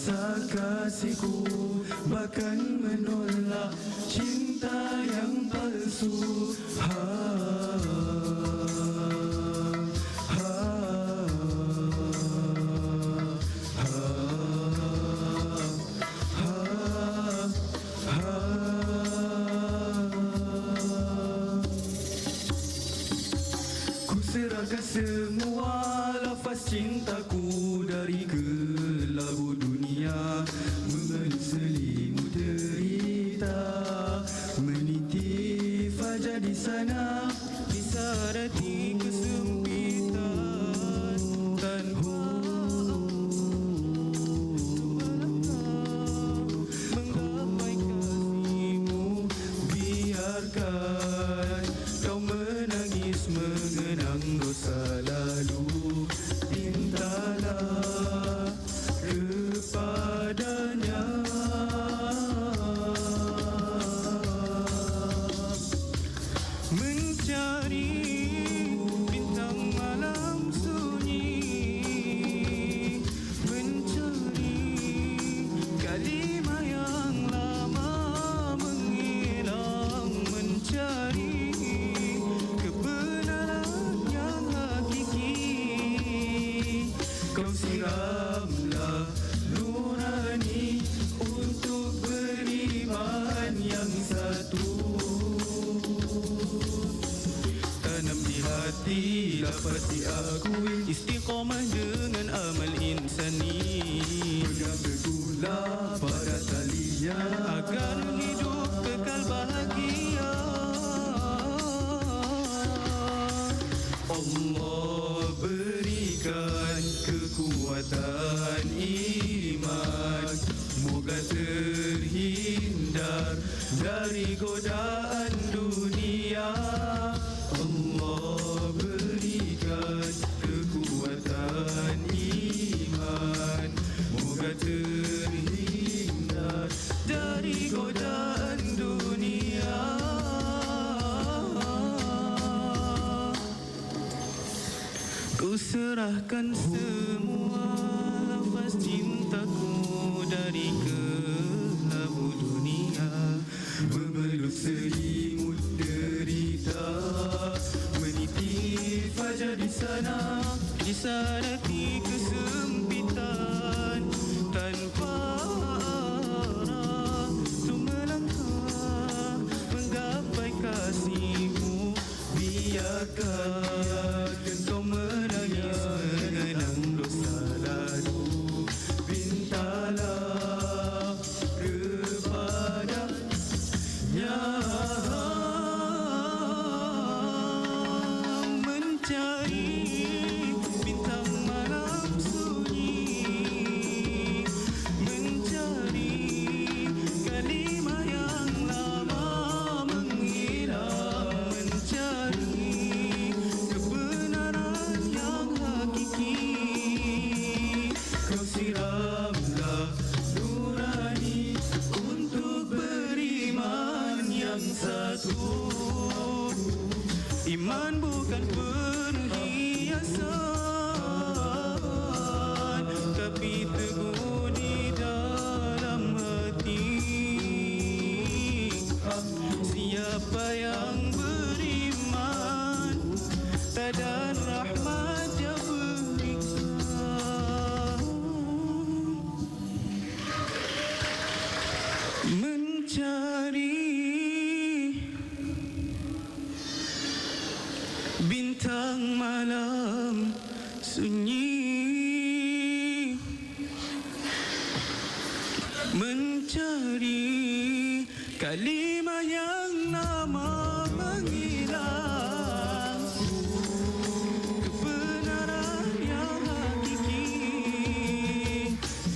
rasa kasihku, bahkan menolak cinta yang palsu. Serahkan semua lafaz cintaku dari kelabu dunia, mengeluh selimut derita, meniti fajar di sana, disarati kesempitan tanpa menggapai kasihmu. Biarkan kau menangis mengenang dosa lalu, mintalah kepadanya. Mencari bintang malam sunyi, mencari kalimah yang lama menghilang, mencari kebenaran yang hakiki. Kau siramlah nurani untuk beriman yang satu. Tanam di hati dapat diakui, istiqomah dengan amal insani. Pegang teguhlah pada talinya agar hidup kekal bahagia. Allah berikan kekuatan iman, moga terhindar dari godaan dunia. Allah berikan kekuatan iman, moga terhindar dari godaan dunia. Ku serahkan semua lafaz cintaku dari kelabu dunia, memeluk selimut derita, meniti fajar di sana, disarati kesempitan tanpa arah, untuk melangkah menggapai kasihmu. Biarkan kau menangis mengenang dosa lalu, mintalah kepadanya. Mencari bintang malam sunyi, mencari kalimah yang lama menghilang, mencari kebenaran yang hakiki. Kau siramlah nurani untuk beriman yang satu. Iman bukan perhiasan, tapi teguh di dalam hati. Siapa yang beriman, dan rahmat Dia berikan. Mencari bintang malam sunyi, mencari kalimah yang lama menghilang, kebenaran yang hakiki.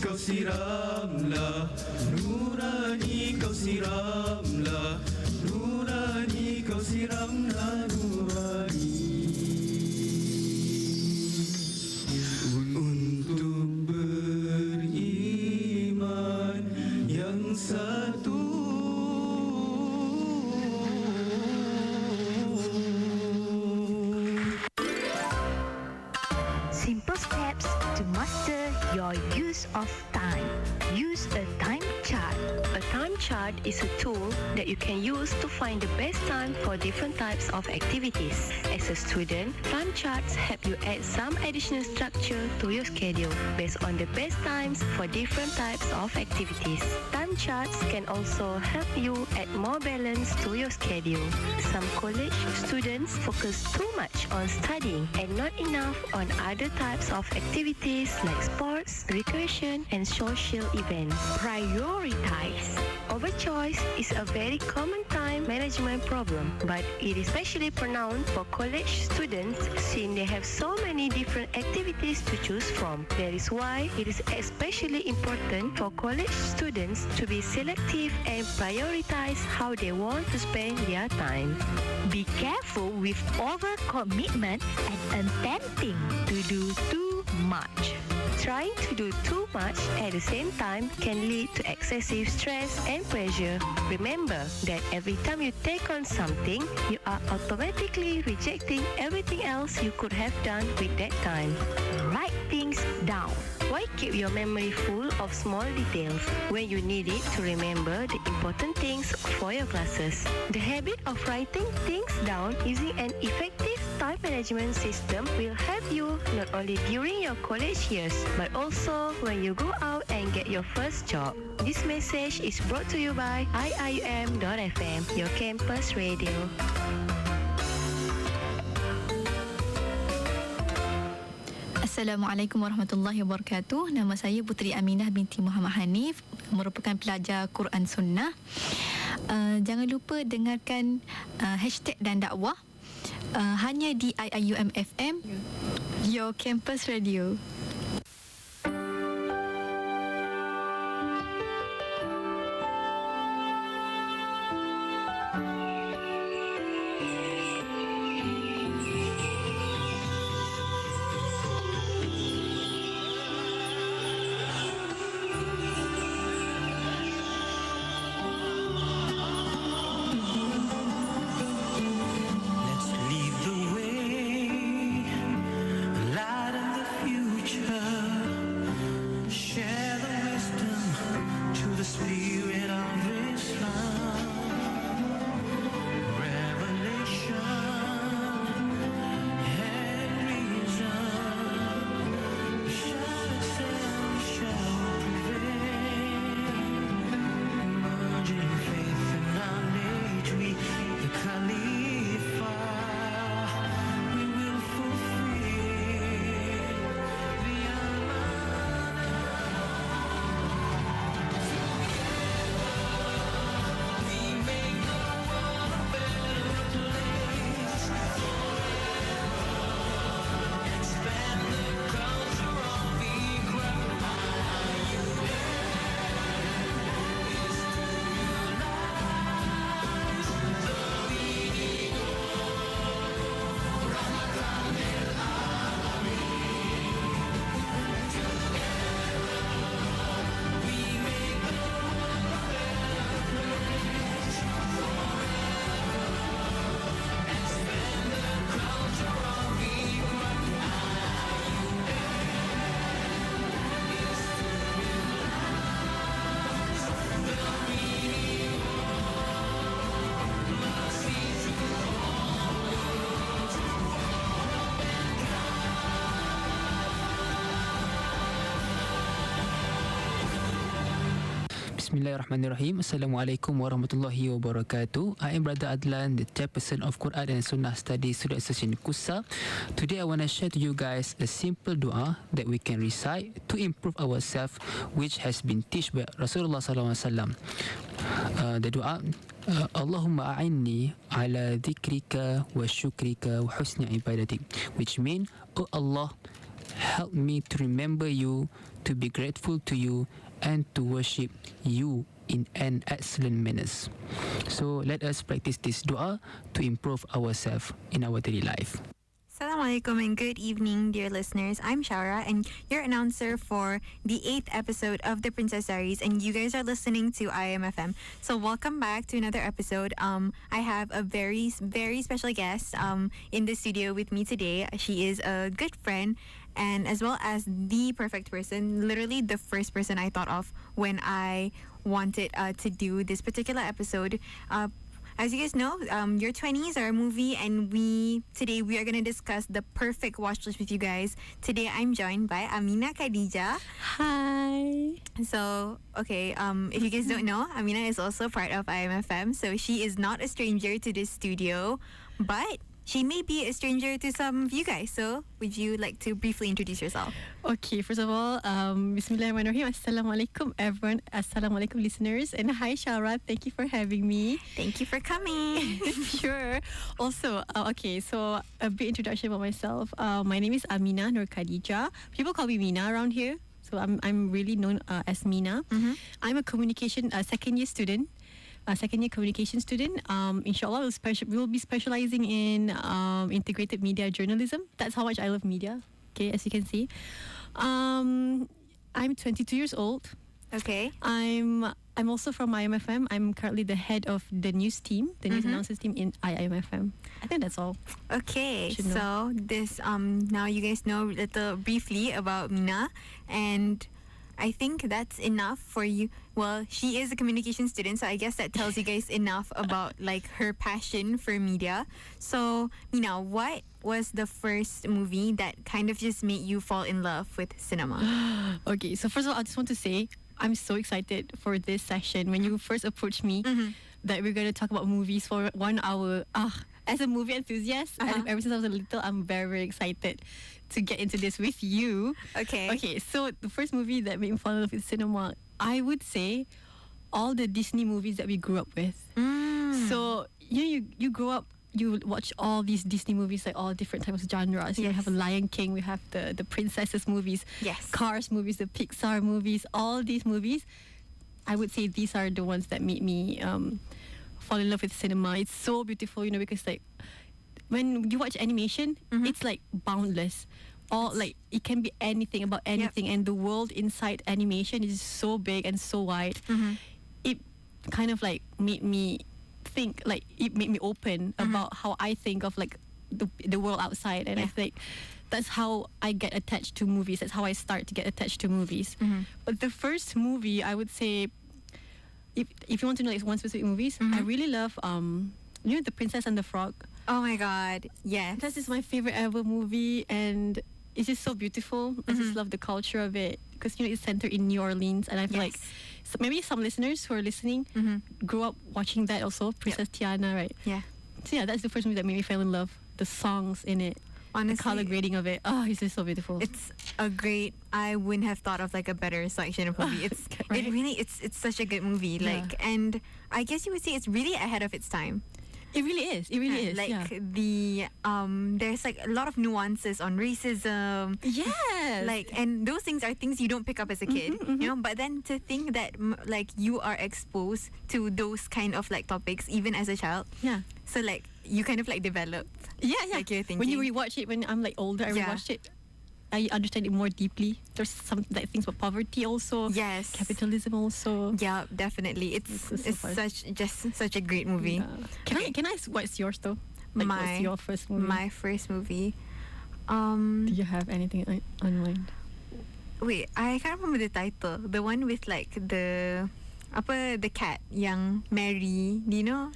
Kau siramlah nurani, kau siramlah nurani, kau siramlah nurani, untuk beriman yang satu. Simple steps to master your use of time. chart is a tool that you can use to find the best time for different types of activities. As a student, time charts help you add some additional structure to your schedule based on the best times for different types of activities. Time charts can also help you add more balance to your schedule. Some college students focus too much on studying and not enough on other types of activities like sports, recreation, and social events. Prioritize. Overchoice is a very common time management problem, but it is especially pronounced for college students since they have so many different activities to choose from. That is why it is especially important for college students to be selective and prioritize how they want to spend their time. Be careful with overcommitment and attempting to do too much. Trying to do too much at the same time can lead to excessive stress and pressure. Remember that every time you take on something, you are automatically rejecting everything else you could have done with that time. Write things down. Why keep your memory full of small details when you need it to remember the important things for your classes? The habit of writing things down using an effective time management system will help you not only during your college years, but also when you go out and get your first job. This message is brought to you by IIUM.FM, your campus radio. Assalamualaikum warahmatullahi wabarakatuh. Nama saya Puteri Aminah binti Muhammad Hanif, merupakan pelajar Quran Sunnah. Jangan lupa dengarkan hashtag dan dakwah hanya di IIUM FM, your campus radio. Bismillahirrahmanirrahim. Assalamualaikum warahmatullahi wabarakatuh. I am Brother Adlan, the chairperson of Quran and Sunnah Studies Student Association Kusa. Today I want to share to you guys a simple dua that we can recite to improve ourselves, which has been taught by Rasulullah sallallahu alaihi wasallam. The dua, Allahumma a'inni ala dhikrika wa syukrika wa husni ibadatik, which mean, oh Allah, help me to remember you, to be grateful to you, and to worship you in an excellent manner. So let us practice this dua to improve ourselves in our daily life. Assalamualaikum and good evening, dear listeners. I'm Shara and your announcer for the 8th episode of the Princess Diaries, and you guys are listening to IMFM. So welcome back to another episode. I have a very, very special guest in the studio with me today. She is a good friend and as well as the perfect person, literally the first person I thought of when I wanted to do this particular episode. As you guys know, Your 20s are a movie, and today we are going to discuss the perfect watch list with you guys. Today I'm joined by Amina Khadija. Hi. So, okay, if you guys don't know, Amina is also part of IMFM, so she is not a stranger to this studio, but she may be a stranger to some of you guys. So, would you like to briefly introduce yourself? Okay, first of all, Bismillahirrahmanirrahim. Assalamualaikum, everyone. Assalamualaikum, listeners. And hi, Shara. Thank you for having me. Thank you for coming. Sure. Also, okay, so a bit introduction about myself. My name is Amina Nur Khadija. People call me Mina around here. So I'm really known as Mina. Mm-hmm. I'm a communication second year student. A second-year communication student. Inshallah, we'll be specializing in integrated media journalism. That's how much I love media. Okay, as you can see, I'm 22 years old. Okay. I'm also from IMFM. I'm currently the head of the news team, the news announcers team in IMFM. I think that's all. Okay, Should know. so this now you guys know a little briefly about Mina, and I think that's enough for you. Well, she is a communication student, so I guess that tells you guys enough about like her passion for media. So, Mina, what was the first movie that kind of just made you fall in love with cinema? Okay, so first of all, I just want to say I'm so excited for this session. When you first approached me, that we're going to talk about movies for 1 hour. As a movie enthusiast, and ever since I was a little, I'm very, very excited to get into this with you. Okay. Okay, so the first movie that made me fall in love with cinema, I would say all the Disney movies that we grew up with. So you grow up, you watch all these Disney movies, like all different types of genres. You Yes. have a Lion King, we have the princesses movies, Yes. Cars movies, the Pixar movies, all these movies. I would say these are the ones that made me fall in love with cinema. It's so beautiful, because like when you watch animation, it's like boundless. All like it can be anything about anything, and the world inside animation is so big and so wide. It kind of like made me think, like it made me open about how I think of like the world outside, and I think that's how I get attached to movies. That's how I start to get attached to movies. But the first movie, I would say, if you want to know like one specific movies, I really love The Princess and the Frog. Oh my God! Yes. That is my favorite ever movie, and it's just so beautiful. I just love the culture of it because it's centered in New Orleans, and I feel like maybe some listeners who are listening grew up watching that also. Princess Tiana, right? Yeah. So yeah, that's the first movie that made me fall in love. The songs in it, Honestly, the color grading of it. Oh, it's just so beautiful. it's a great. I wouldn't have thought of like a better selection of movie. It's Right? it really it's such a good movie. Yeah. Like, and I guess you would say it's really ahead of its time. It really is. It really is. Like yeah. the there's like a lot of nuances on racism. Yes. Like, and those things are things you don't pick up as a kid, but then to think that like you are exposed to those kind of like topics even as a child, yeah. so like you kind of like develop. Yeah, yeah. Like you're when you thinking. rewatch it, when I'm like older, I Yeah. rewatched it. I understand it more deeply. There's some like things about poverty also. Yes. Capitalism also. Yeah, definitely. It's It's so far. such a great movie. Yeah. Can I ask what's yours though? Like what's your first movie? My first movie. Do you have anything on mind? Wait, I can't remember the title. The one with like the cat yang Mary. Do you know?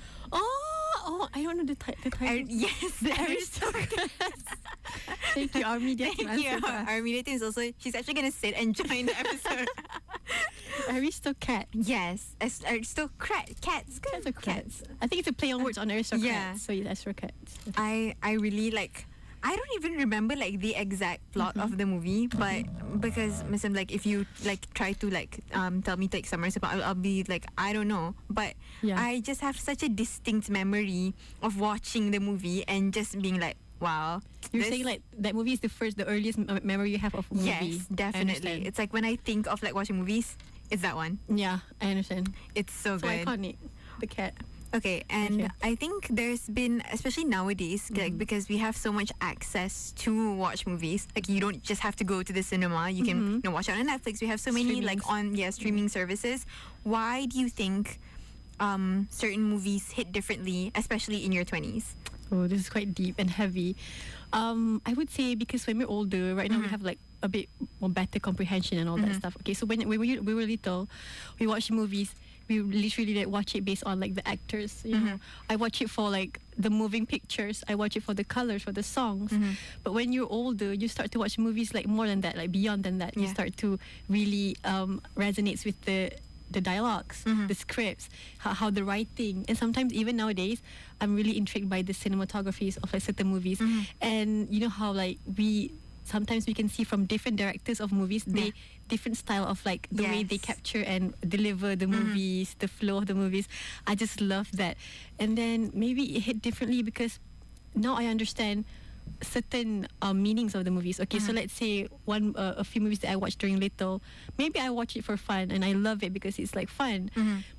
Oh, I don't know the title. Yes, The Aristocrats. Thank you, our media team. Thank you. Our media team is also. She's actually gonna sit and join the episode. Aristocat. Yes, aristocrat cats. Cats or cats? I think it's a play on words on aristocrats. Yeah. So it's aristocrats. I really like. I don't even remember like the exact plot of the movie, but because macam like if you like try to like tell me to like summarize about, I'll be like I don't know, but Yeah. I just have such a distinct memory of watching the movie and just being like, wow. You're this- saying like that movie is the earliest memory you have of a movie. yes, I definitely. understand. It's like when I think of like watching movies, it's that one. Yeah, I understand. It's so So good. iconic. The cat. Okay, and Okay. I think there's been, especially nowadays, like because we have so much access to watch movies. Like you don't just have to go to the cinema; you can watch it on Netflix. We have so many like streaming services. Why do you think certain movies hit differently, especially in your 20s? Oh, this is quite deep and heavy. I would say because when we're older, right now we have like a bit more better comprehension and all that stuff. Okay, so when we were little, we watched movies. We literally like watch it based on like the actors. You know, I watch it for like the moving pictures. I watch it for the colors, for the songs. But when you're older, you start to watch movies like more than that, like beyond than that. You start to really resonates with the dialogues, the scripts, how the writing, and sometimes even nowadays, I'm really intrigued by the cinematographies of like certain movies, and you know how like sometimes we can see from different directors of movies, they different style of like the way they capture and deliver the movies, the flow of the movies. I just love that, and then maybe it hit differently because now I understand certain meanings of the movies. Okay, so let's say a few movies that I watched during little, maybe I watch it for fun and I love it because it's like fun.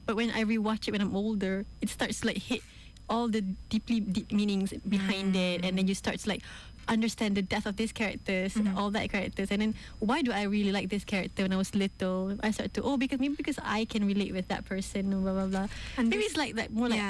But when I rewatch it when I'm older, it starts to like hit all the deep meanings behind it, and then you start to like understand the depth of these characters, all that characters, and then why do I really like this character when I was little? I start to because I can relate with that person, blah blah blah. And maybe it's like that more like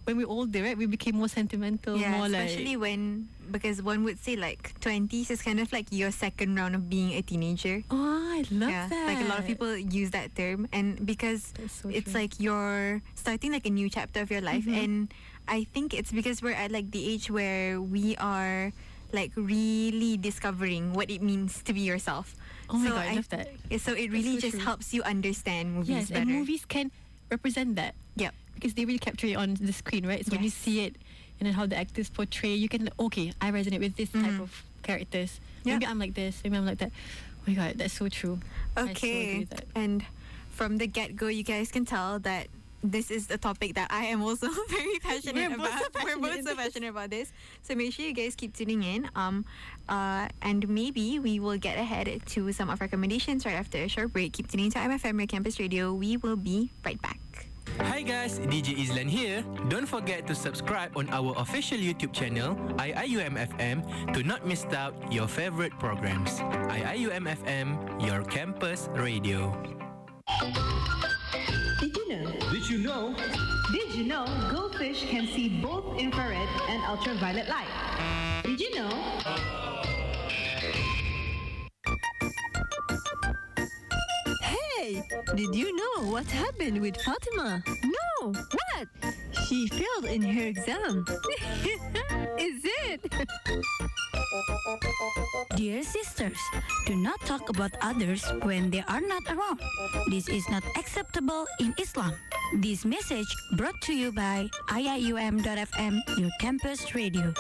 when we're older, right? We became more sentimental, more especially when, because one would say like 20s is kind of like your second round of being a teenager. Oh, I love that. Like a lot of people use that term, and because so it's true. like you're starting like a new chapter of your life, and I think it's because we're at like the age where we are like really discovering what it means to be yourself. Oh my God, I love that. So it really so just true. helps you understand movies Yes, better. and movies can represent that. Yep. Because they really capture it on the screen, right? So when you see it and then how the actors portray, you can, okay, I resonate with this type of characters. Maybe I'm like this, maybe I'm like that. Oh my God, that's so true. I so agree Okay. with that. And from the get-go, you guys can tell that this is a topic that I am also very passionate about. We're both so passionate about this. So make sure you guys keep tuning in. And maybe we will get ahead to some of recommendations right after a short break. Keep tuning to IMFM, your campus radio. We will be right back. Hi guys, DJ Islan here. Don't forget to subscribe on our official YouTube channel, IIUMFM, to not miss out your favorite programs. IIUMFM, your campus radio. Did you know? Did you know? Did you know goldfish can see both infrared and ultraviolet light? Did you know? Hey, did you know what happened with Fatima? No, what? She failed in her exam. Is it? Dear sisters, do not talk about others when they are not around. This is not acceptable in Islam. This message brought to you by IIUM.FM, your campus radio.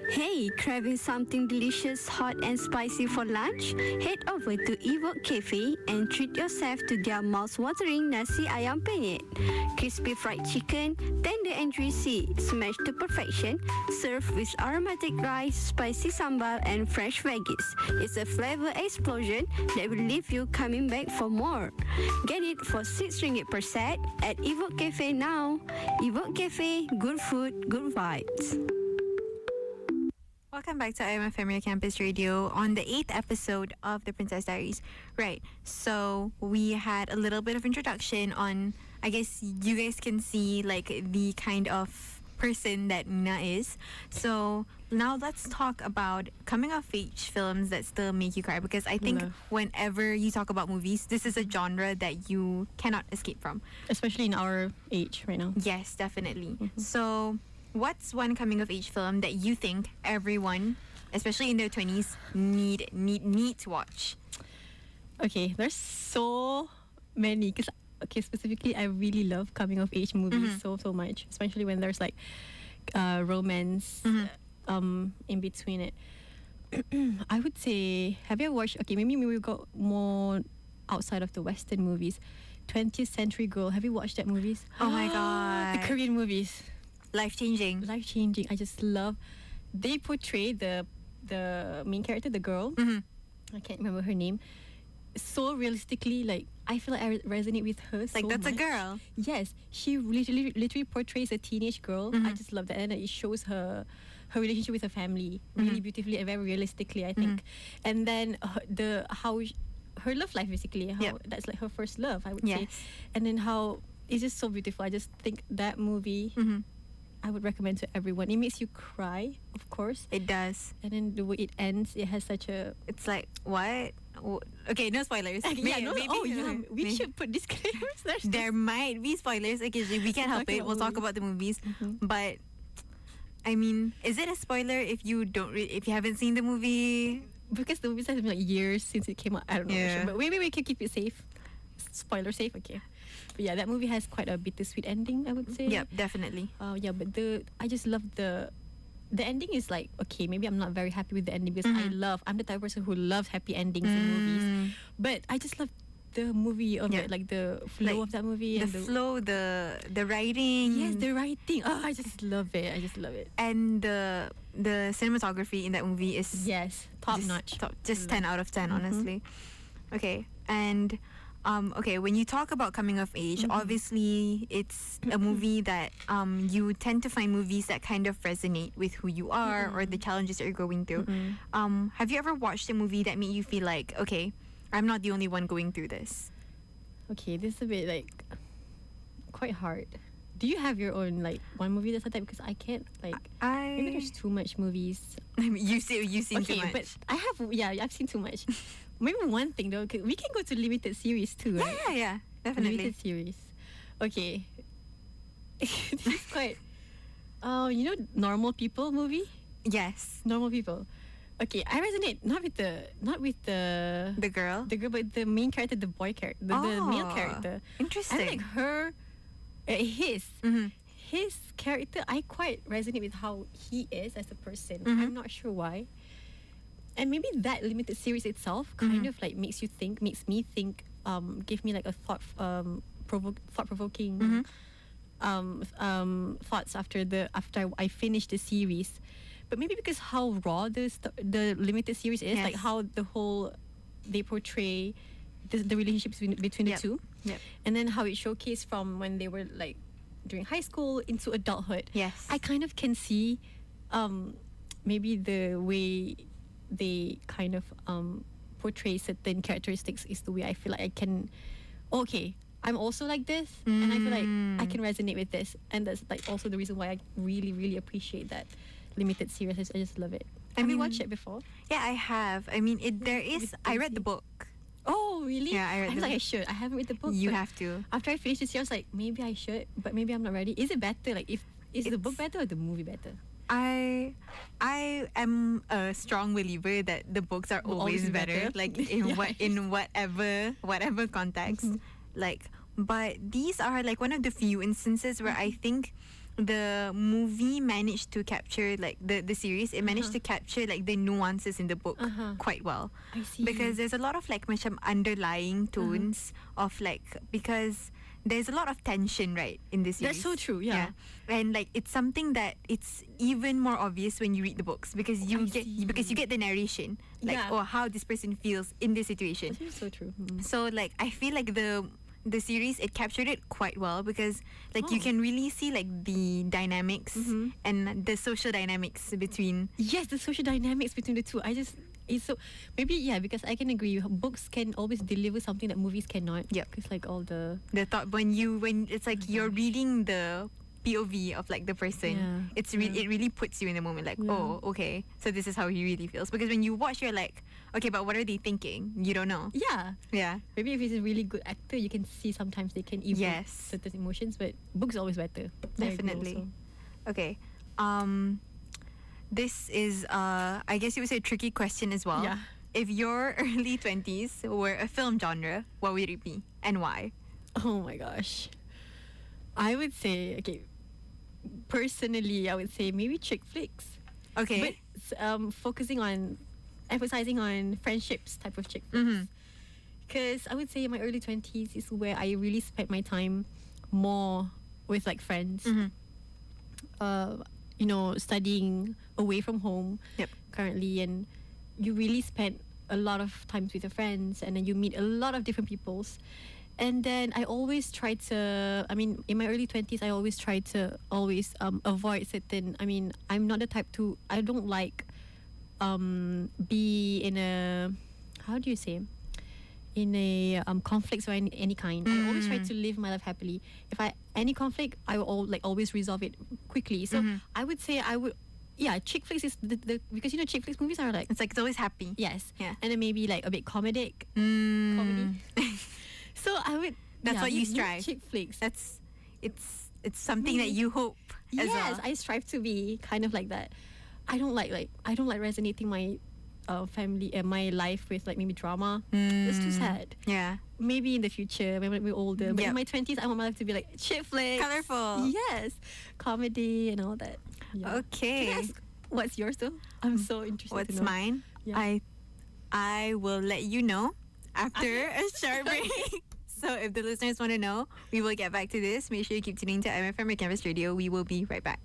Hey, craving something delicious, hot and spicy for lunch? Head over to Evoke Cafe and treat yourself to their mouth-watering nasi ayam penyet. Crispy fried chicken, tender and juicy, smashed to perfection, served with aromatic rice, spicy sambal and fresh veggies. It's a flavor explosion that will leave you coming back for more. Get it for RM6 per set at Evoke Cafe now. Evoke Cafe, good food, good vibes. Welcome back to IMFM, your campus radio, on the 8th episode of The Princess Diaries. Right, so we had a little bit of introduction on, I guess you guys can see like the kind of person that Nina is. So now let's talk about coming of age films that still make you cry, because I think whenever you talk about movies, this is a genre that you cannot escape from. Especially in our age right now. Yes, definitely. So what's one coming of age film that you think everyone, especially in their 20s, need to watch? Okay, there's so many. Because specifically, I really love coming of age movies so much, especially when there's like romance in between it. I would say, have you ever watched? Okay, maybe we go more outside of the Western movies. 20th Century Girl. Have you watched that movies? Oh my God, the Korean movies. Life-changing. I just love. They portray the main character, the girl. I can't remember her name. So realistically, like I feel like I resonate with her. Like so that's much. a girl. Yes, she literally portrays a teenage girl. I just love that, and it shows her relationship with her family really beautifully and very realistically, I think. And then how her love life, basically, how that's like her first love, I would say. And then how it's just so beautiful. I just think that movie I would recommend to everyone. It makes you cry, of course. It does. And then the way it ends, it has such a... It's like, what? Okay, no spoilers. We should put disclaimers. There might be spoilers. Occasionally, we can't help it. We'll talk about the movies. But I mean, is it a spoiler if you if you haven't seen the movie? Because the movie has been like years since it came out. I don't know. Yeah. But maybe we can keep it safe. Spoiler safe, okay. But yeah, that movie has quite a bittersweet ending, I would say. Yep, definitely. Yeah, but I just love the ending is like, okay, maybe I'm not very happy with the ending because I'm the type of person who loves happy endings in movies. But I just love the movie of it, like the flow of that movie. The flow, the writing. Yes, the writing. Oh, I just love it. And the cinematography in that movie is top notch. Just 10 out of 10, honestly. Okay, and okay, when you talk about coming of age, obviously it's a movie that you tend to find movies that kind of resonate with who you are or the challenges that you're going through. Have you ever watched a movie that made you feel like, okay, I'm not the only one going through this? Okay, this is a bit like quite hard. Do you have your own like one movie that's like that? Because I can't maybe there's too much movies. You've seen too much. But I've seen too much. Maybe one thing though, we can go to limited series too, right? Yeah, definitely. Limited series. Okay. This is quite Normal People movie? Yes. Normal People. Okay, I resonate not with the girl, but the main character, the boy character, the male character. Interesting. I like her, his character. I quite resonate with how he is as a person. I'm not sure why. And maybe that limited series itself kind of like makes me think, give me like a thought-provoking thoughts after I finish the series. But maybe because how raw the limited series is, like how they portray the relationships between the two, and then how it showcased from when they were like during high school into adulthood. Yes, I kind of can see maybe the way they kind of portray certain characteristics is the way I feel like I can. Okay, I'm also like this, and I feel like I can resonate with this, and that's like also the reason why I really, really appreciate that limited series. I just love it. Have you watched it before? Yeah, I have. I mean, I read the book. Oh, really? Yeah, I read the book. I should. I haven't read the book. You have to. After I finished this year, I was like, maybe I should, but maybe I'm not ready. Is it better? Like, is the book better or the movie better? I am a strong believer that the books are always better. Like in whatever context. Like, but these are like one of the few instances where I think the movie managed to capture like the series. It managed to capture like the nuances in the book quite well. I see. Because there's a lot of like macam underlying tones of like, because there's a lot of tension, right, in this series. That's so true, yeah. And like it's something that it's even more obvious when you read the books because you get the narration, like how this person feels in this situation. That's so true. So like I feel like the series, it captured it quite well because like you can really see like the dynamics and the social dynamics between the social dynamics between the two. It's so maybe because I can agree. Books can always deliver something that movies cannot. Yeah, because like all the thought when it's like you're reading the POV of like the person. It really puts you in the moment. Like oh, okay, so this is how he really feels. Because when you watch, you're like, okay, but what are they thinking? You don't know. Yeah. Maybe if he's a really good actor, you can see sometimes they can evoke certain emotions. But books are always better. Definitely. Okay. This is I guess you would say a tricky question as well. Yeah. If your early 20s were a film genre, what would it be and why? Oh my gosh. I would say, okay, personally, I would say maybe chick flicks. Okay. But emphasizing on friendships type of chick flicks. Because I would say in my early 20s is where I really spent my time more with like friends. Studying away from home currently, and you really spend a lot of times with your friends, and then you meet a lot of different peoples. And then I always try to, in my early 20s, I always try to avoid certain, I'm not the type to, I don't like be in a, how do you say? in a conflicts or any kind. I always try to live my life happily. If any conflict, I will always resolve it quickly. So I would say chick flicks is the because chick flicks movies are like it's always happy. Yes. Yeah. And then maybe like a bit comedy. So I would. That's what you strive. Chick flicks. It's something that you hope. As Yes, well. I strive to be kind of like that. I don't like resonating my family and my life with like maybe drama. It's too sad. Yeah. Maybe in the future when we're older. But in my 20s, I want my life to be like chick flicks. Colorful. Yes. Comedy and all that. Yeah. Okay. Can I ask what's yours though? I'm so interested What's to know. mine? Yeah. I will let you know after a short break. So if the listeners want to know, we will get back to this. Make sure you keep tuning to MFM Campus Radio. We will be right back.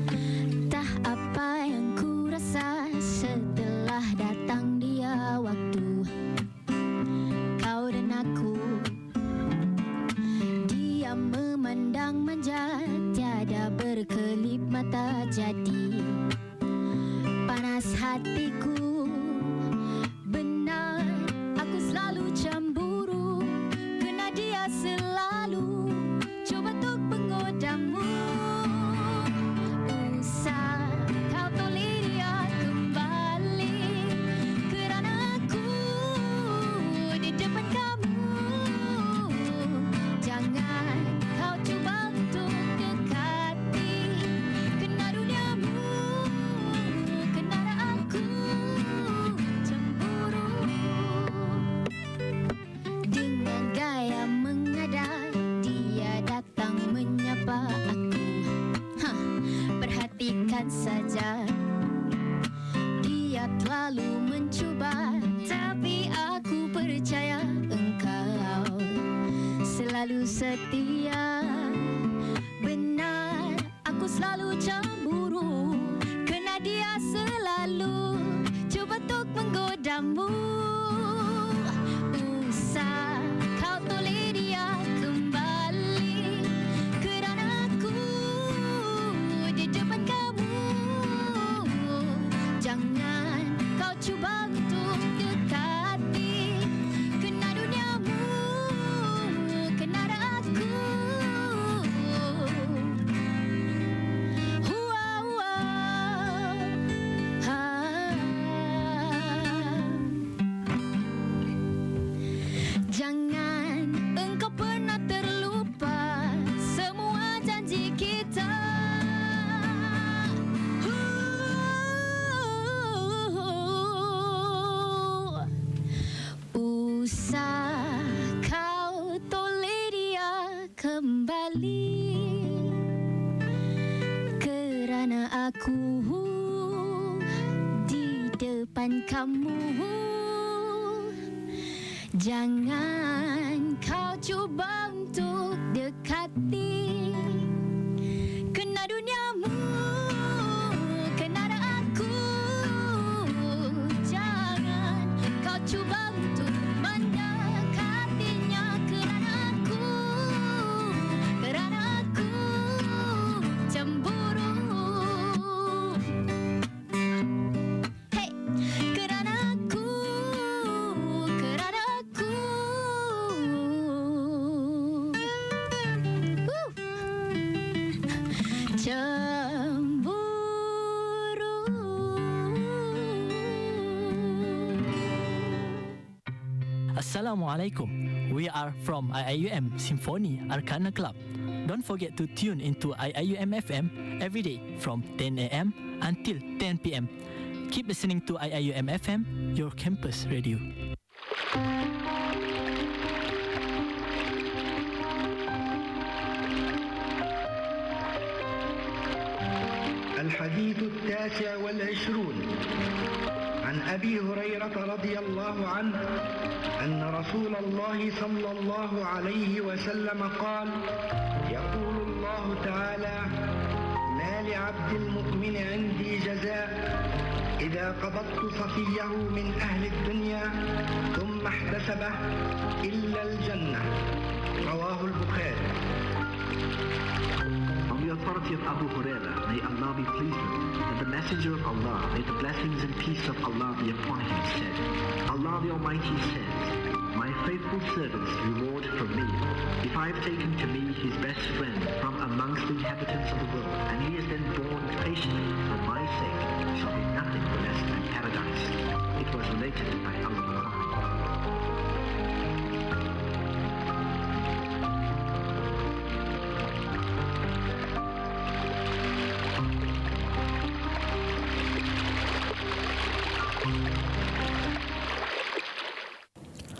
Entah apa yang ku rasa setelah datang dia waktu kau dan aku. Dia memandang manja, tiada berkelip mata, jadi panas hatiku. Benar, aku selalu cemburu, kerana dia selalu cuba untuk menggodamu. Usah kau toleh dia kembali, kerana aku di depan kamu. Jangan kau cuba untuk dekati, kena duniamu, kena aku cemburu. Dengan gaya mengadang, dia datang menyapa aku. Perhatikan saja, dia terlalu mencuba, tapi aku percaya engkau selalu setia. Benar, aku selalu cemburu, kerana dia selalu cuba untuk menggodamu. Usah kau toleh dia kembali, kerana aku di depan kamu. Jangan kau cuba untuk dekati, kena duniamu, kena aku. Jangan engkau pernah terlupa semua janji kita. Usah kau toleh dia kembali, kerana aku di depan kamu. Jangan kau cuba untuk dekati, kena duniamu, kena aku. Jangan kau cuba untuk mendekatinya, kerana aku cemburu. Hey, kerana aku Assalamualaikum. We are from IIUM Symphony Arcana Club. Don't forget to tune into IIUM FM every day from 10 a.m. until 10 p.m. Keep listening to IIUM FM, your campus radio. الحديث 29 عن أبي هريرة رضي الله عنه أن رسول الله صلى الله عليه وسلم قال: يقول الله تعالى: ما لعبد المؤمن عندي جزاء إذا قبضت صفيه من أهل الدنيا ثم احتسبه إلا الجنة. رواه البخاري. authority of Abu Huraira, may Allah be pleased with him, that the Messenger of Allah, may the blessings and peace of Allah be upon him, said, Allah the Almighty says, my faithful servant's reward from me, if I have taken to me his best friend from amongst the inhabitants of the world, and he is then borne patiently for my sake, shall be nothing less than paradise. It was related by Al-Bukhari.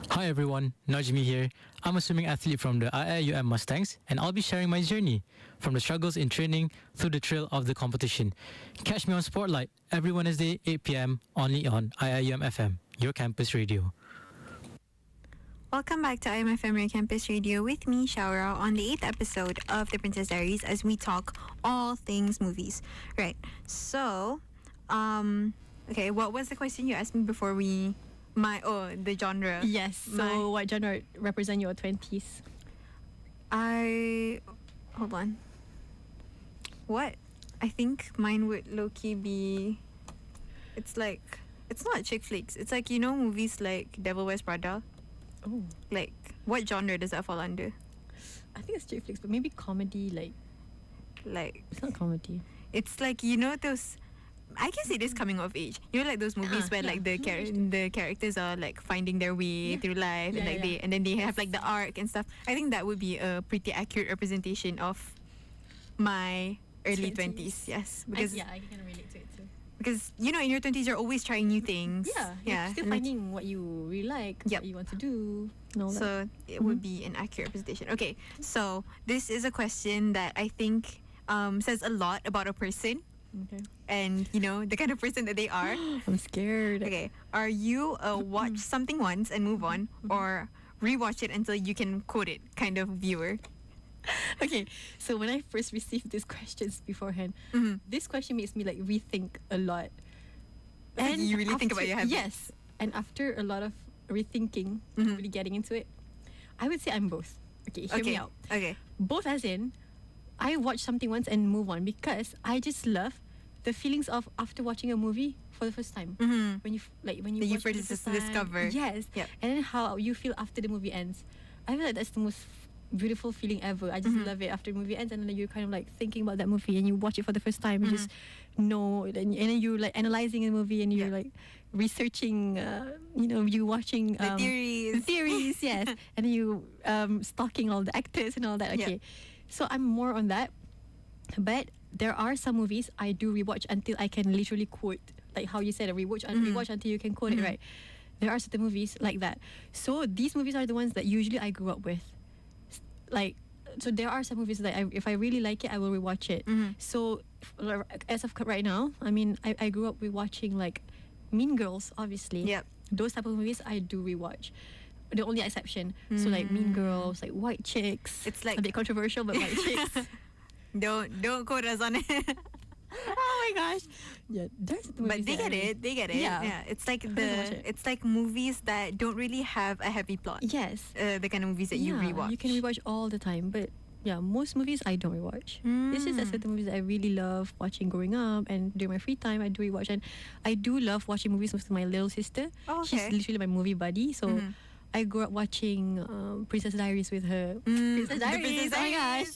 Hi everyone, Najmi here. I'm a swimming athlete from the IIUM Mustangs, and I'll be sharing my journey from the struggles in training through the thrill of the competition. Catch me on Spotlight every Wednesday, 8 p.m. only on IIUM FM, your campus radio. Welcome back to IMFM Your Campus Radio with me, Shaura, on the 8th episode of The Princess Diaries as we talk all things movies. Right, so, okay, what was the question you asked me before we... the genre. Yes. So what genre represent your 20s? Hold on. What? I think mine would low-key be... It's not chick flicks. It's like, you know, movies like Devil Wears Prada. Oh. Like, what genre does that fall under? I think it's chick flicks, but maybe comedy, Like... It's not comedy. It's like, you know, those... I guess it is coming of age. You know, like those movies where like the characters are like finding their way through life, and then they have like the arc and stuff. I think that would be a pretty accurate representation of my early 20s. Yes, because I can relate to it too. Because you know, in your 20s, you're always trying new things. You're still finding what you really like, what you want to do. So it would be an accurate representation. Okay, so this is a question that I think says a lot about a person. Okay. And you know the kind of person that they are. I'm scared. Okay, are you a watch something once and move on, or rewatch it until you can quote it kind of viewer? Okay, so when I first received these questions beforehand, this question makes me like rethink a lot. And you really think about your habits? Yes, and after a lot of rethinking, really getting into it, I would say I'm both. Okay, hear me out. Okay, both as in, I watch something once and move on because I just love the feelings of after watching a movie for the first time. When you watch it for the first time, discover. Yes. Yep. And then how you feel after the movie ends. I feel like that's the most beautiful feeling ever. I just love it after the movie ends, and then you're kind of like thinking about that movie and you watch it for the first time. You just know, and then you're like analyzing the movie and you're like researching, you watching the theories. The theories, yes. And then you stalking all the actors and all that. Okay. So I'm more on that. But there are some movies I do rewatch until I can literally quote, like how you said, rewatch until you can quote it, right? There are certain movies like that. So these movies are the ones that usually I grew up with. So there are some movies that if I really like it, I will rewatch it. So as of right now, I mean, I grew up with watching like Mean Girls, obviously. Yep. Those type of movies I do rewatch. The only exception, so like Mean Girls, like White Chicks. It's like a bit controversial, but White Chicks. Don't quote us on it. Oh my gosh. Yeah, but they get it. They get it. Yeah. It's like it's like movies that don't really have a heavy plot. Yes. The kind of movies that you rewatch. You can rewatch all the time, but yeah, most movies I don't rewatch. This is a certain movies that I really love watching growing up, and during my free time I do rewatch, and I do love watching movies with my little sister. Oh, okay. She's literally my movie buddy, so I grew up watching Princess Diaries with her. Princess Diaries, oh my gosh.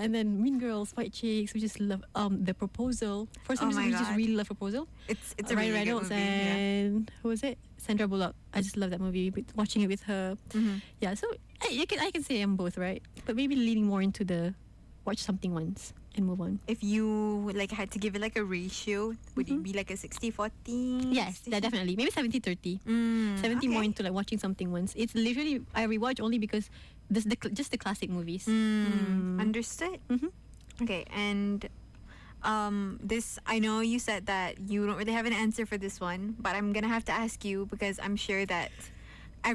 And then Mean Girls, White Chicks. We just love The Proposal. For some reason, we just really love Proposal. It's a Ryan really Reynolds good movie. and who was it? Sandra Bullock. I just love that movie. Watching it with her. Yeah, so I can say I'm both, right? But maybe leaning more into the watch something once and move on. If you like had to give it like a ratio, would it be like a 60-40? Yes, definitely. Maybe 70-30. 70 more into like watching something once. It's literally I rewatch only because just the classic movies. Understood. Okay, and this I know you said that you don't really have an answer for this one, but I'm gonna have to ask you because I'm sure that I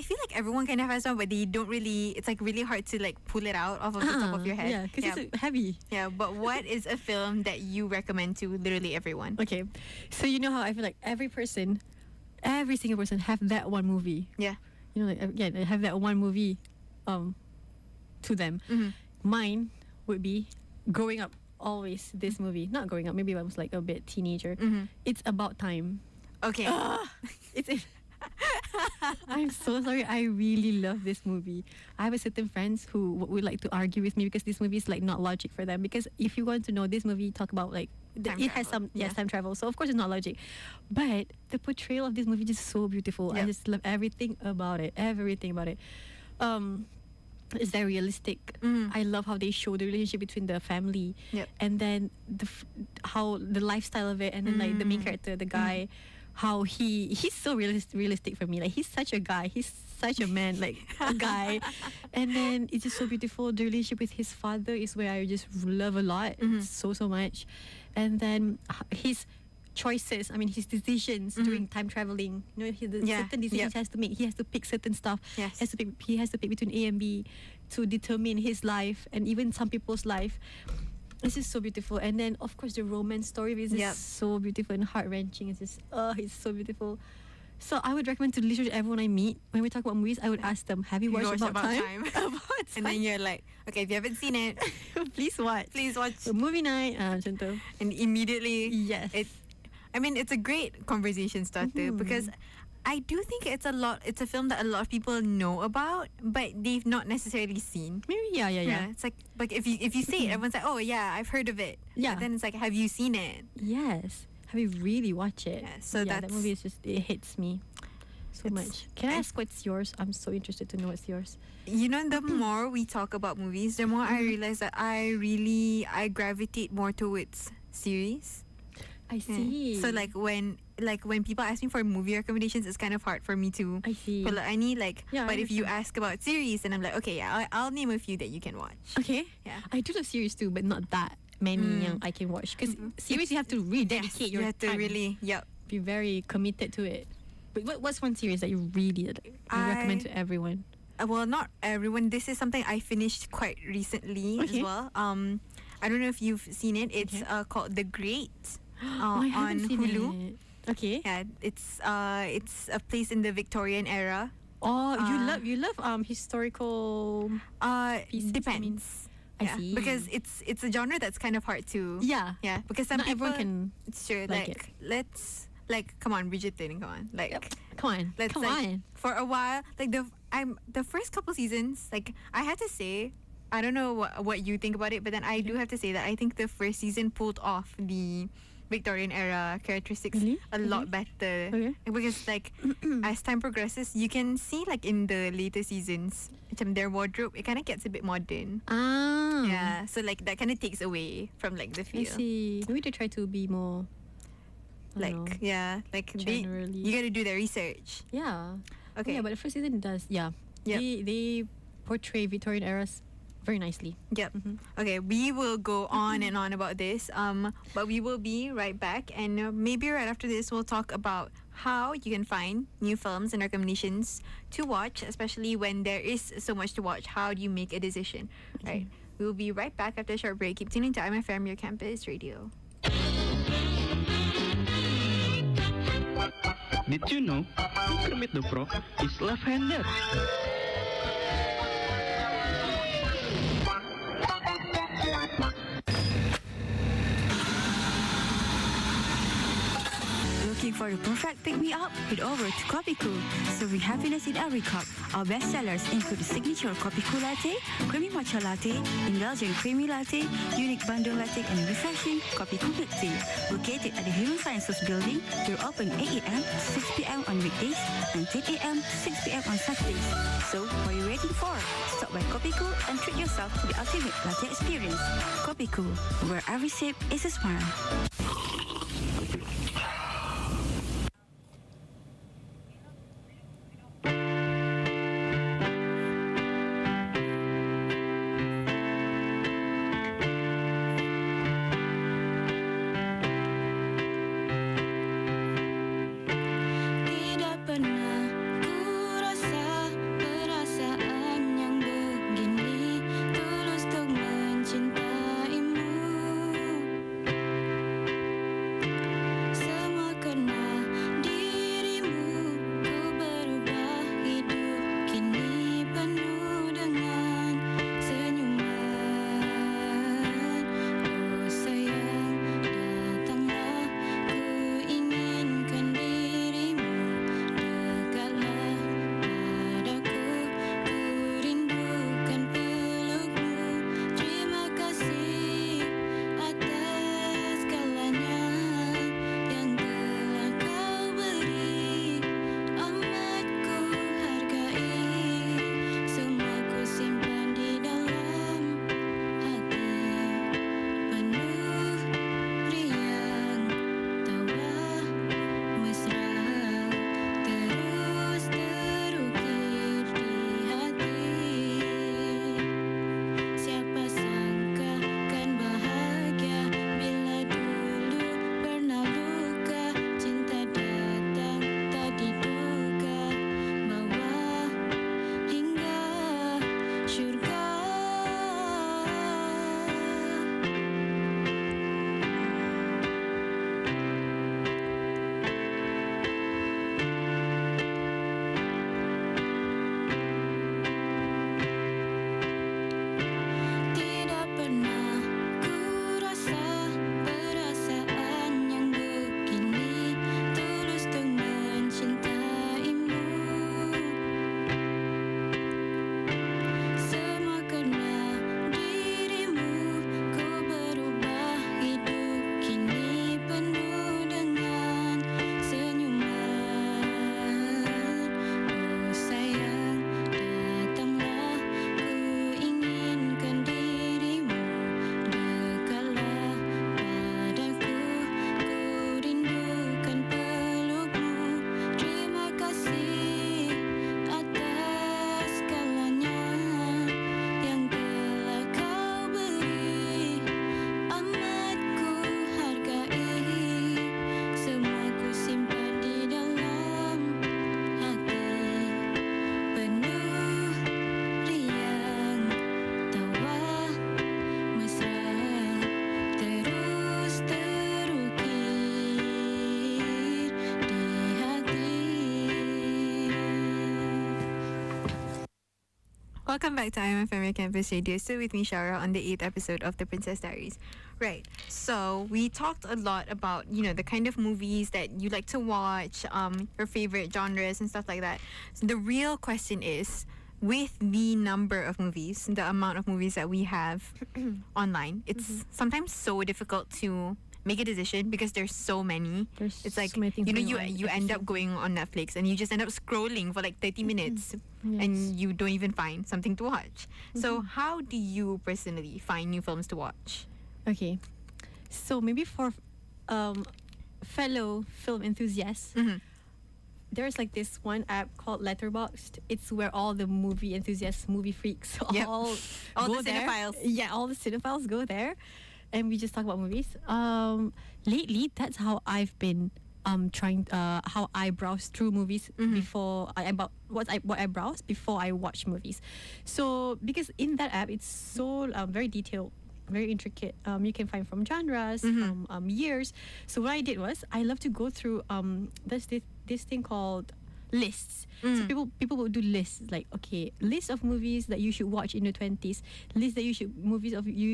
feel like everyone kind of has one, but they don't really. It's like really hard to like pull it out off of the top of your head. Yeah, because it's heavy. Yeah, but what is a film that you recommend to literally everyone? Okay, so you know how I feel like every single person have that one movie. Yeah. You know, like, again, I have that one movie, to them. Mine would be growing up, always this movie. Not growing up, maybe I was like a bit teenager. It's About Time. Okay. It's I'm so sorry. I really love this movie. I have a certain friends who would like to argue with me because this movie is like not logic for them. Because if you want to know, this movie talk about like it has some time travel. So of course it's not logic, but the portrayal of this movie is so beautiful. I just love everything about it. Everything about it. It's very realistic. I love how they show the relationship between the family, and then how the lifestyle of it, and then like the main character, the guy. How he's so realistic for me. Like he's such a guy. He's such a man, like a guy. And then it's just so beautiful. The relationship with his father is where I just love a lot, so much. And then his choices. I mean, his decisions during time traveling. You know, certain decisions he has to make. He has to pick certain stuff. Yes. He has to pick between A and B to determine his life and even some people's life. This is so beautiful. And then of course the romance story is just so beautiful and heart-wrenching. It's just it's so beautiful. So I would recommend to literally everyone I meet, when we talk about movies, I would ask them, have you watched About Time? About Time. And then you're like, okay, if you haven't seen it, please watch. So movie night, macam tu. And immediately, yes. It's a great conversation starter because I do think it's a film that a lot of people know about, but they've not necessarily seen. Maybe yeah. It's like if you say it, everyone's like, oh yeah, I've heard of it. Yeah. But then it's like, have you seen it? Yes. Have you really watched it? Yeah, so that movie is just, it hits me so much. Can I ask what's yours? I'm so interested to know what's yours. You know, the more we talk about movies, the more I realize that I gravitate more towards series. I see. So like when people ask me for movie recommendations, it's kind of hard for me to. I see. But like, I need like. Yeah, but if you ask about series, then I'm like, okay, yeah, I'll name a few that you can watch. Okay. Yeah. I do love series too, but not that many I can watch. Because series you have to really dedicate your you have time. to really be very committed to it. But what's one series that you really recommend to everyone? Well, not everyone. This is something I finished quite recently as well. I don't know if you've seen it. It's called The Great. On Hulu. Okay. Yeah, it's a place in the Victorian era. Oh, you love historical pieces, depends. I see. Because it's a genre that's kind of hard to. Yeah. Because some not people everyone can. It's true. Like let's come on, Bridgerton, come on. Come on. For a while, the first couple seasons, like I had to say, I don't know what you think about it, but then I do have to say that I think the first season pulled off the Victorian era characteristics a lot better. Because like as time progresses, you can see like in the later seasons, their wardrobe, it kind of gets a bit modern. Yeah, so like that kind of takes away from like the feel. I see. Maybe they try to be more generally. You got to do the research. Yeah. Okay. Yeah, but the first season does. Yeah. They portray Victorian eras very nicely. Yep. Okay, we will go on and on about this. But we will be right back, and maybe right after this, we'll talk about how you can find new films and recommendations to watch, especially when there is so much to watch. How do you make a decision? Right. We'll be right back after a short break. Keep tuning to IMFM, your campus radio. Did you know Kermit the Frog is left-handed? Looking for the perfect pick-me-up? Head over to Kopiku, serving happiness in every cup. Our best sellers include the signature Kopiku Latte, creamy matcha latte, indulgent creamy latte, unique bandung latte, and refreshing Kopiku Milk Tea. Located at the Human Sciences Building, we're open 8 a.m. to 6 p.m. on weekdays and 10 a.m. to 6 p.m. on Saturdays. So, what are you waiting for? Stop by Kopiku and treat yourself to the ultimate latte experience. Kopiku, where every sip is a smile. Welcome back to IMFM Campus Radio. Still with me, Shara, on the 8th episode of The Princess Diaries. Right. So we talked a lot about, the kind of movies that you like to watch, your favorite genres and stuff like that. So the real question is, with the number of movies, the amount of movies that we have online, it's sometimes so difficult to make a decision because there's so many. It's like, so many things going on you at the end same up going on Netflix and you just end up scrolling for like 30 minutes and you don't even find something to watch. So how do you personally find new films to watch? Okay, so maybe for fellow film enthusiasts, there's like this one app called Letterboxd. It's where all the movie enthusiasts, movie freaks, all the there. cinephiles. Yeah, all the cinephiles go there, and we just talk about movies. Lately, that's how I've been trying. How I browse through movies before what I browse before I watch movies. So because in that app, it's so very detailed, very intricate. You can find from genres, from years. So what I did was I love to go through there's this thing called lists. So people will do lists like, okay, list of movies that you should watch in your 20s, list that you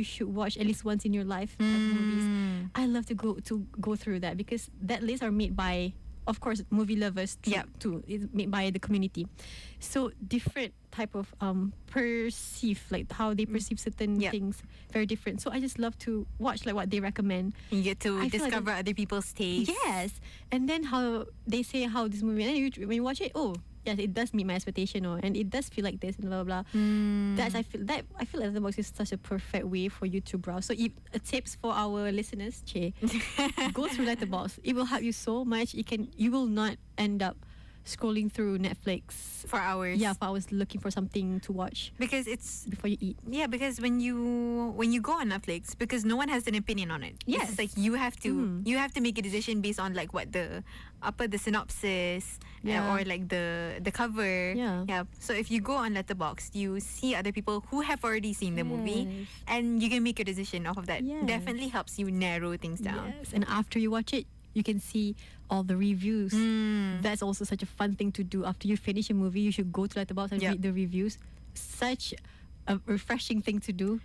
should watch at least once in your life type of movies. I love to go through that because that lists are made by, of course, movie lovers too. It's made by the community. So different type of perceive, like how they perceive certain things, very different. So I just love to watch like what they recommend. You get to discover other people's tastes. Yes, and then how they say how this movie, and then when you watch it, yes, it does meet my expectation, and it does feel like this, and blah blah blah. I feel Letterboxd is such a perfect way for you to browse. So tips for our listeners, go through Letterboxd. It will help you so much. You will not end up scrolling through Netflix for hours. Yeah, for hours looking for something to watch because it's before you eat. Yeah, because when you go on Netflix, because no one has an opinion on it. Yes, it's like you have to make a decision based on like what the synopsis or like the cover. Yeah. So if you go on Letterboxd, you see other people who have already seen the movie, and you can make a decision off of that. Definitely helps you narrow things down. Yes, and after you watch it, you can see all the reviews. That's also such a fun thing to do. After you finish a movie, you should go to Letterboxd and read the reviews. Such a refreshing thing to do.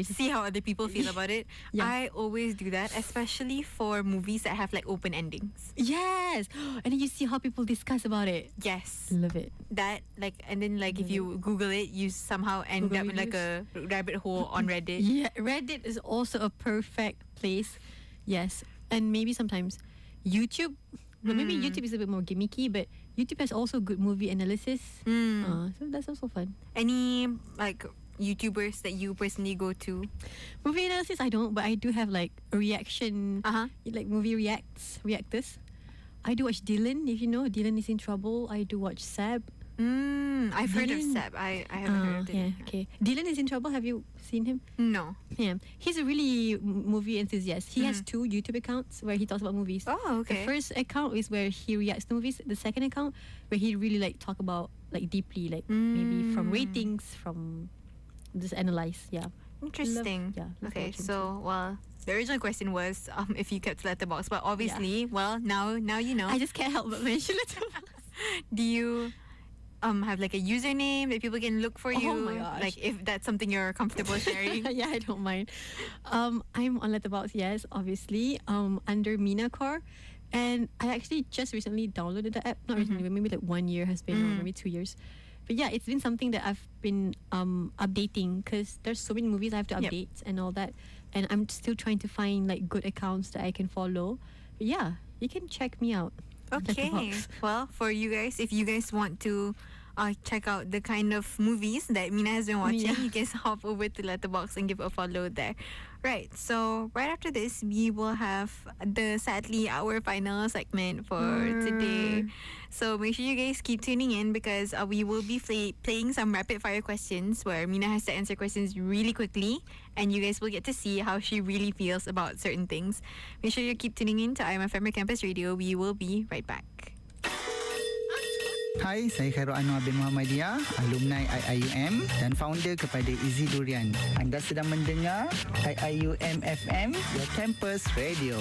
See how other people feel about it. I always do that, especially for movies that have like open endings. Yes, and then you see how people discuss about it. Yes, love it. That and then if you Google it, you somehow end up in like a rabbit hole on Reddit. Yeah, Reddit is also a perfect place. Yes, and maybe sometimes YouTube. But maybe YouTube is a bit more gimmicky, but YouTube has also good movie analysis. So that's also fun. Any like YouTubers that you personally go to? Movie analysis, I don't, but I do have like a reaction, like movie reactors. I do watch Dylan, if you know. Dylan is in Trouble. I do watch Seb. I've heard of Seb. I haven't heard of Dylan. Yeah, okay. Dylan is in Trouble. Have you seen him? No. Yeah. He's a really movie enthusiast. He has 2 YouTube accounts where he talks about movies. Oh, okay. The first account is where he reacts to movies. The second account where he really like talk about like deeply, like maybe from ratings, from just analyze. Yeah. Interesting. Okay, so the original question was if you kept Letterboxd, but obviously, now you know. I just can't help but mention Letterboxd. Do you have like a username that people can look for you? Oh my gosh. Like if that's something you're comfortable sharing. Yeah, I don't mind. I'm on Letterboxd, yes, obviously. Under Minacore. And I actually just recently downloaded the app. Not recently, but maybe like 1 year has been, or maybe 2 years. But yeah, it's been something that I've been updating because there's so many movies I have to update and all that. And I'm still trying to find like good accounts that I can follow. But yeah, you can check me out. Okay. Well, for you guys, if you guys want to check out the kind of movies that Mina has been watching, you guys hop over to Letterboxd and give a follow there. Right. So right after this, we will have our final segment for today. So make sure you guys keep tuning in because we will be playing some rapid fire questions where Mina has to answer questions really quickly, and you guys will get to see how she really feels about certain things. Make sure you keep tuning in to IMFM Campus Radio. We will be right back. Hai, saya Khairul Anwar bin Muhammadiyah, alumni IIUM dan founder kepada Easy Durian. Anda sedang mendengar IIUM FM, your campus radio.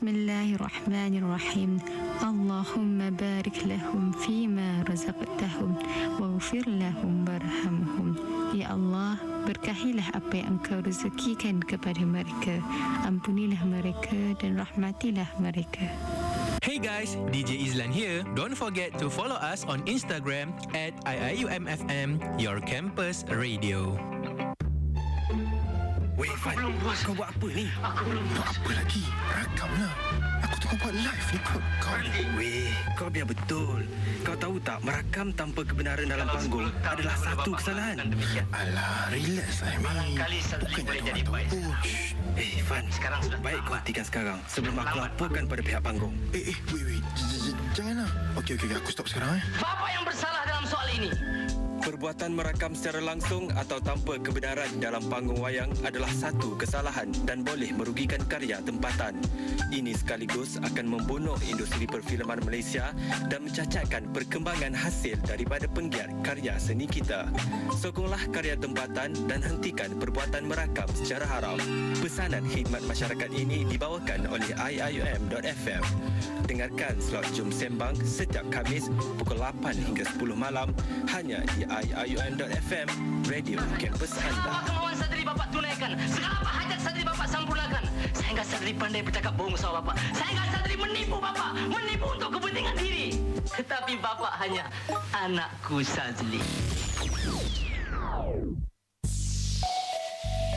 Bismillahirrahmanirrahim. Allahumma barik lahum fima razaqtahum waghfir lahum warhamhum. Ya Allah, berkahilah apa yang Engkau rezekikan kepada mereka. Ampunilah mereka dan rahmatilah mereka. Hey guys, DJ Izlan here. Don't forget to follow us on Instagram at IIUMFM, your campus radio. Weh, Fan, kau buat apa ni? Aku belum buat apa lagi? Rakam lah. Aku tengah buat live ni kot. Weh, kau biar betul. Kau tahu tak, merakam tanpa kebenaran dalam panggung adalah satu kesalahan. Alah, relax lah, Amy. Bukan boleh jadi baik. Fan, sekarang baik kau hentikan sekarang sebelum aku laporkan pada pihak panggung. Wait. Janganlah. Okey, aku stop sekarang. Bapa yang bersalah dalam soal ini. Perbuatan merakam secara langsung atau tanpa kebenaran dalam panggung wayang adalah satu kesalahan dan boleh merugikan karya tempatan. Ini sekaligus akan membunuh industri perfilman Malaysia dan mencacatkan perkembangan hasil daripada penggiat karya seni kita. Sokonglah karya tempatan dan hentikan perbuatan merakam secara haram. Pesanan khidmat masyarakat ini dibawakan oleh IIUM.FM. Dengarkan slot Jom Sembang setiap Khamis pukul 8 hingga 10 malam hanya di IIUM.FM, radio kampus anda. Apa kemauan sadri Bapak tunaikan? Segala apa hajat sadri Bapak sempurnakan. Sehingga sadri pandai bercakap bohong sama Bapak. Sehingga sadri menipu Bapak. Menipu untuk kepentingan diri. Tetapi Bapak hanya anakku Sadli.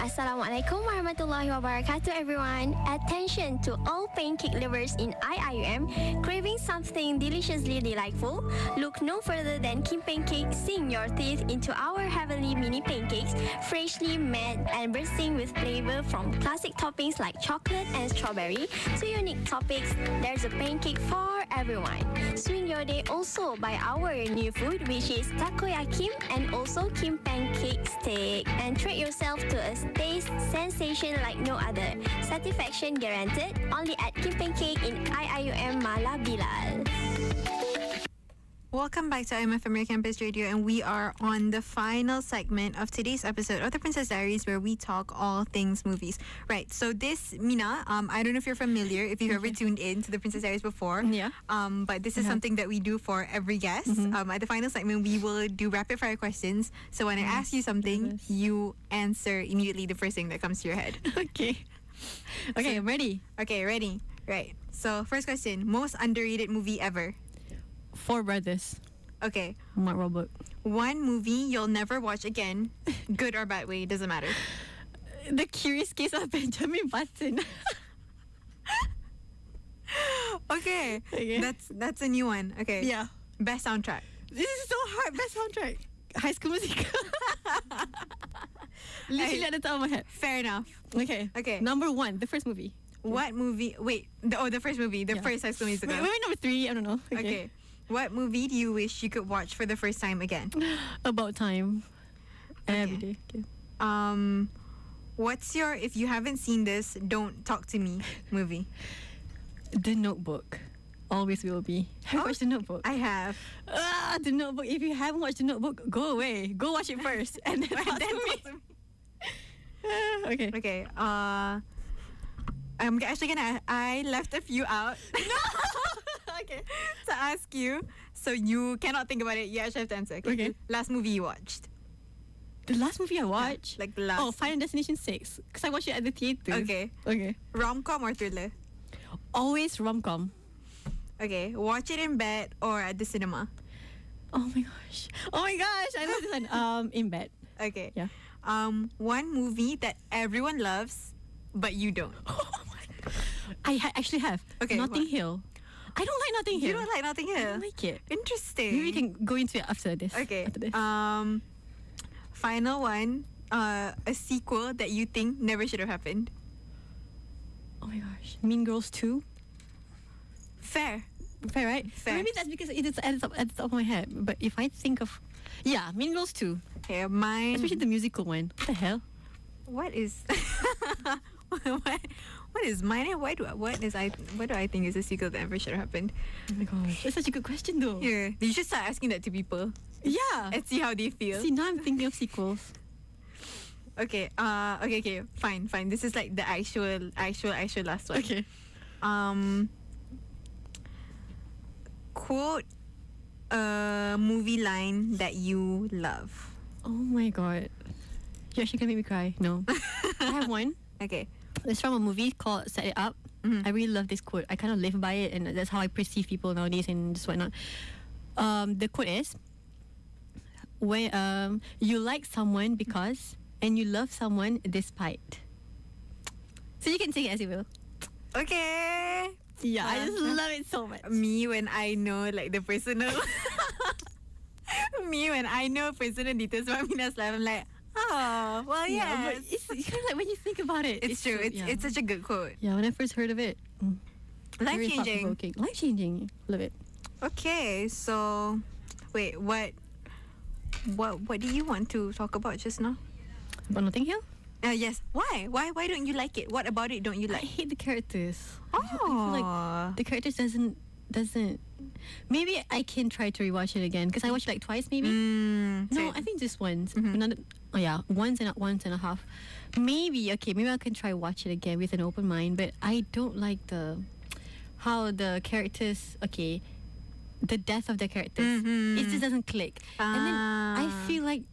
Assalamualaikum warahmatullahi wabarakatuh everyone. Attention to all pancake lovers in IIUM craving something deliciously delightful. Look no further than Kim Pancake. Sink your teeth into our heavenly mini pancakes, freshly made and bursting with flavor from classic toppings like chocolate and strawberry to unique topics. There's a pancake for everyone. Swing your day also by our new food which is takoyaki and also Kim Pancake Steak, and treat yourself to a taste sensation like no other. Satisfaction guaranteed only at Kim Pancake in IIUM Mala Bilal. Welcome back to IMFM Your Campus Radio, and we are on the final segment of today's episode of The Princess Diaries, where we talk all things movies. Right, so this, Mina, I don't know if you're familiar, if you've ever tuned in to The Princess Diaries before. Yeah. But this is something that we do for every guest. At the final segment, we will do rapid fire questions. So when I ask you something, you answer immediately the first thing that comes to your head. Okay, I'm ready. Okay, ready. Right. So first question, most underrated movie ever? Four Brothers. Okay. Mark Robert. One movie you'll never watch again, good or bad way, doesn't matter. The Curious Case of Benjamin Button. Okay. That's a new one. Okay. Yeah. Best soundtrack. This is so hard. Best soundtrack. High School Musical. Literally at the top of my head. Fair enough. Okay. Number one, the first movie. What movie? Wait. The first movie. The first High School Musical. Wait, number three. I don't know. Okay. What movie do you wish you could watch for the first time again? About Time. Every day. Okay. What's your, if you haven't seen this, don't talk to me movie? The Notebook. Always will be. Have you watched The Notebook? I have. The Notebook. If you haven't watched The Notebook, go away. Go watch it first. And then talk to me. Okay. I'm actually gonna. I left a few out. No. Okay. To ask you, so you cannot think about it. You actually have to answer. Okay. Last movie you watched? The last movie I watched? Like the last. Oh, Final Destination 6. Because I watched it at the theater. Okay. Rom-com or thriller? Always rom-com. Okay. Watch it in bed or at the cinema? Oh my gosh. I love this one. In bed. Okay. Yeah. One movie that everyone loves, but you don't. Oh my God. I actually have. Okay. Notting Hill. I don't like Notting Hill. You don't like Notting Hill? I don't like it. Interesting. Maybe we can go into it after this. Okay. After this. Final one. A sequel that you think never should have happened. Oh my gosh. Mean Girls 2. Fair, right? Fair. Maybe that's because it is at the top of my head. But if I think of... Yeah, Mean Girls 2. Okay, mine... Especially the musical one. What the hell? What is... What is mine? What do I think is a sequel that never should have happened? Oh my gosh. That's such a good question though. Yeah. You should start asking that to people. Yeah. And see how they feel. See, now I'm thinking of sequels. Okay. Okay. Fine. This is like the actual last one. Okay. quote a movie line that you love. Oh my god. You actually can make me cry. No. I have one. Okay. It's from a movie called Set It Up. I really love this quote. I kind of live by it, and that's how I perceive people nowadays and just whatnot. The quote is, when you like someone because, and you love someone despite. So you can say it as you will. Okay. Yeah, I just love it so much. Me when I know like the personal me when I know personal details about Mina's life, I'm like, oh, well, yeah. But it's kind of like when you think about it. It's true. It's such a good quote. Yeah, when I first heard of it. Very Life-changing. thought-provoking. Life-changing. Love it. Okay, so wait, what do you want to talk about just now? About Notting Hill? Yes. Why don't you like it? What about it don't you like? I hate the characters. Oh. I feel like the characters doesn't. Maybe I can try to rewatch it again because I watched like twice maybe. No, I think just once. Once and a half. Maybe I can try watch it again with an open mind. But I don't like how the characters. Okay, the death of the characters. It just doesn't click. And then I feel like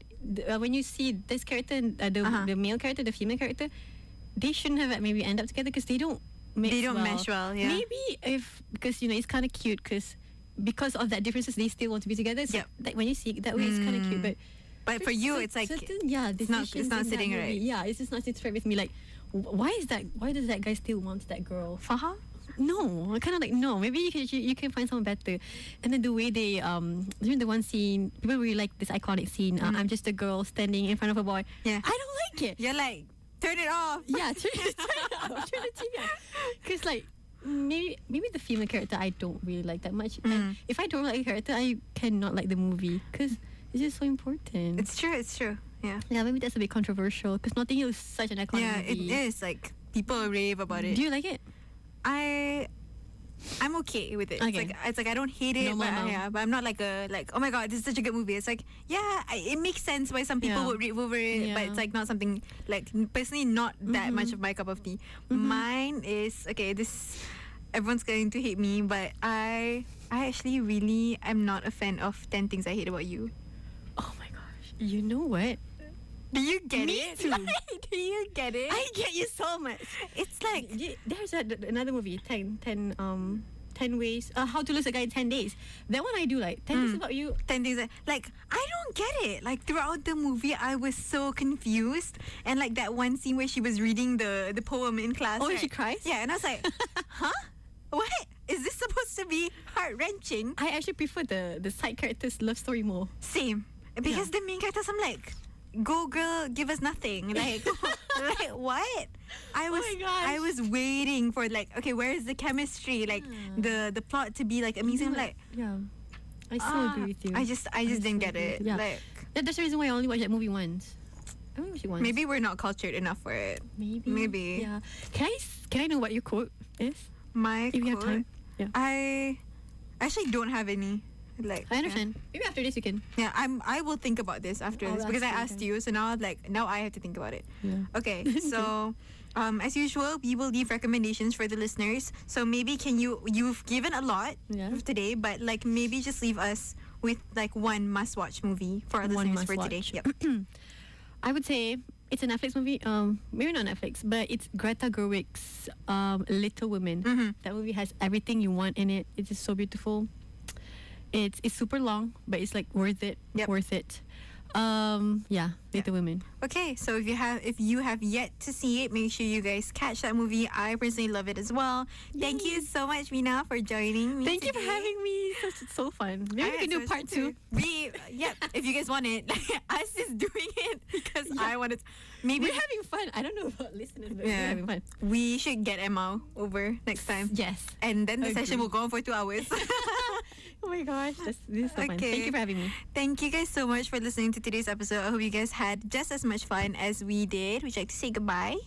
when you see this character and the male character, the female character, they shouldn't have maybe end up together because they don't. Mesh well. Yeah. Maybe because it's kind of cute because of that differences they still want to be together. So like when you see it that way, it's kind of cute. But for you, it's like it's not sitting right. Yeah, it's just not sitting right with me. Like, why does that guy still want that girl? Faha? No, I kind of like no. Maybe you can find someone better. And then the way they during the one scene, people really like this iconic scene. I'm just a girl standing in front of a boy. Yeah, I don't like it. You're like, turn it off. Yeah, turn it off. Turn the TV off. Because like maybe the female character I don't really like that much. And if I don't like a character, I cannot like the movie because it's just so important. It's true. Yeah. Yeah, maybe that's a bit controversial because Notting Hill is such an iconic movie. Yeah, it is. Like people rave about it. Do you like it? I'm okay with it. Okay. It's like I don't hate it, No. but I'm not like oh my god, this is such a good movie. It's like it makes sense why some people would rave over it, but it's like not something like personally not that much of my cup of tea. Mine is okay. This everyone's going to hate me, but I actually really am not a fan of 10 Things I Hate About You. Oh my gosh! You know what? Do you get Me it? too. Do you get it? I get you so much. It's like there's another movie, 10 ways how to lose a guy in 10 days. That one I do like. 10 things about you. 10 things like I don't get it. Like throughout the movie I was so confused, and like that one scene where she was reading the poem in class. Oh, right? she cries? Yeah, and I was like, huh? What? Is this supposed to be heart-wrenching? I actually prefer the side characters' love story more. Same. Because the main characters, I'm like, go girl, give us nothing. Like, like what? I was waiting for like, okay, where is the chemistry? Like the plot to be like amazing. I'm like, I still agree with you. I just didn't get it. Yeah. Like that's the reason why I only watched that movie once. I only watched it once. Maybe we're not cultured enough for it. Maybe. Yeah. Can I know what your quote is? My if you have time. Yeah. I actually don't have any. Like I understand. Maybe after this you can. Yeah, I will think about this after this because I asked you, so now I have to think about it. Yeah. Okay, so as usual, we will leave recommendations for the listeners. So maybe you've given a lot today, but like maybe just leave us with like one must-watch movie for our listeners for today. Yep. I would say it's a Netflix movie. Maybe not Netflix, but it's Greta Gerwig's Little Women. That movie has everything you want in it. It's just so beautiful. It's super long, but it's like worth it. Worth it. Little Women. Okay, so if you have yet to see it, make sure you guys catch that movie. I personally love it as well. Thank you so much, Mina, for joining me. Thank you for having me. It's so fun. Maybe we can do part 2. If you guys want it, us is doing it because I wanted. Maybe we're having fun. I don't know about listeners, but we're having fun. We should get Emma over next time. Yes, and then the session will go on for 2 hours. Oh my gosh, this is so fun. Thank you for having me. Thank you guys so much for listening to today's episode. I hope you guys had just as much fun as we did. Would you like to say goodbye?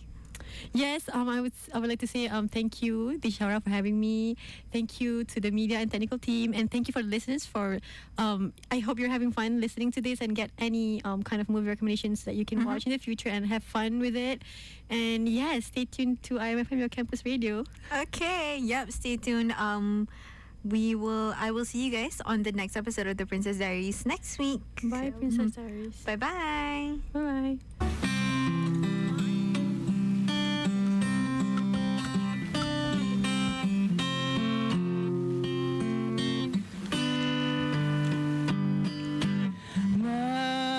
Yes, I would like to say thank you, Dishara, for having me. Thank you to the media and technical team, and thank you for the listeners for. I hope you're having fun listening to this and get any kind of movie recommendations that you can watch in the future and have fun with it. And yeah, stay tuned to IMFM, your campus radio. Okay, yep, stay tuned. I will see you guys on the next episode of the Princess Diaries next week. Bye, Princess Diaries. Bye bye. Bye.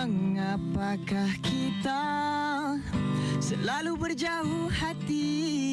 Mengapakah kita selalu berjauh hati?